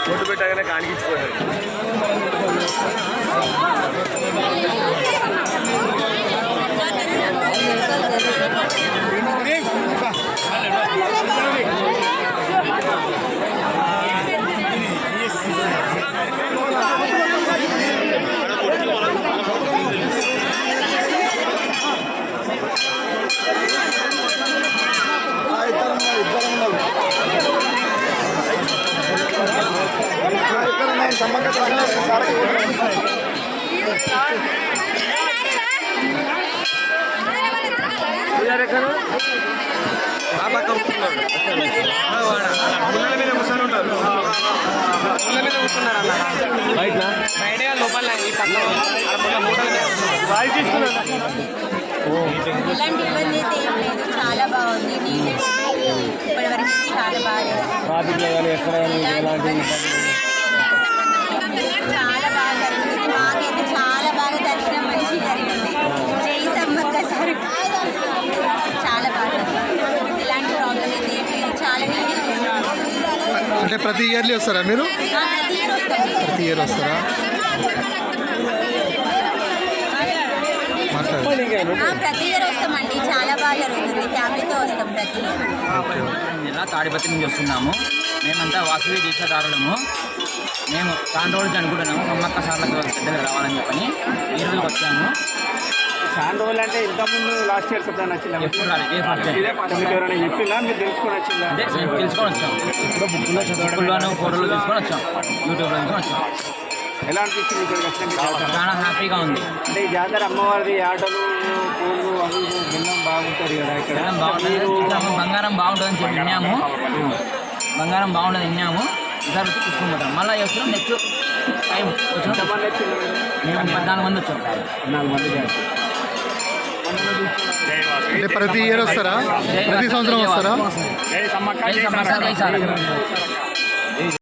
Photo పెట్టగానే కానికిచ్చిపోయాడు. పుల్లల మీద కూర్చొని ఉంటారు. పుల్ల మీద కూర్చున్నారు అన్న బయట లోపల ఈ పక్కన తీసుకున్నారు. ఎలాంటి ఇబ్బంది అయితే ఏం లేదు, చాలా బాగుంది. ఇప్పటి వరకు చాలా బాగా చాలా బాగా జరిగింది. మాకైతే చాలా బాగా దర్శనం మంచి జరిగింది. జై సమ్మక్క సార్ చాలా బాగా జరిగింది. ఎలాంటి ప్రాబ్లం అయితే ఏం లేదు, చాలా నీట్గా చూస్తున్నాం. అంటే ప్రతి ఇయర్లీ వస్తారా మీరు? ప్రతి ఇయర్ వస్తాం. ప్రతి ఇయర్ వస్తారా? ప్రతి ఇయర్ వస్తామండి, చాలా బాగా జరుగుతుంది. ఫ్యామిలీతో వస్తాం ప్రతి జిల్లా తాడిపత్రి నుంచి వస్తున్నాము. మేమంతా వాసవి దీక్షాదారులము. మేము చాలా రోజులు అనుకుంటున్నాము సమ్మక్క సార్లకు పెద్దగా రావాలని చెప్పని ఈ రోజుకి వచ్చాము. చాలా రోజులు అంటే ఇంతకుముందు లాస్ట్ ఇయర్ చెప్తాను నచ్చింది. ఎప్పుడు రాలేదు, ఎవరైనా చెప్పినా మీరు తెలుసుకొని వచ్చిందా? అంటే మేము తెలుసుకొని వచ్చాము. బుక్కుల్లోనూ ఫోటోలు తీసుకొని వచ్చాం, యూట్యూబ్లో తీసుకొని వచ్చాం. ఎలా అనిపిస్తుంది ఇక్కడికి వచ్చినాక? చాలా హ్యాపీగా ఉంది. అంటే ఈ జాతర అమ్మవారిది ఆటలు పూలు అవి బెల్లం బాగుంటుంది కదా ఇక్కడ. బెల్లం బాగుంటుంది, బంగారం బాగుంటుందని చెప్పి విన్నాము. బంగారం బాగుంటుంది విన్నాము. ఈసారి వచ్చి తీసుకుంటాం. మళ్ళీ వస్తున్నాం. నెక్స్ట్ టైం వచ్చిన మేము 14 మంది వచ్చాం. 14 మంది అంటే ప్రతి ఇయర్ వస్తారా? ప్రతి సంవత్సరం వస్తారా? జై సమ్మక్క జై సార్.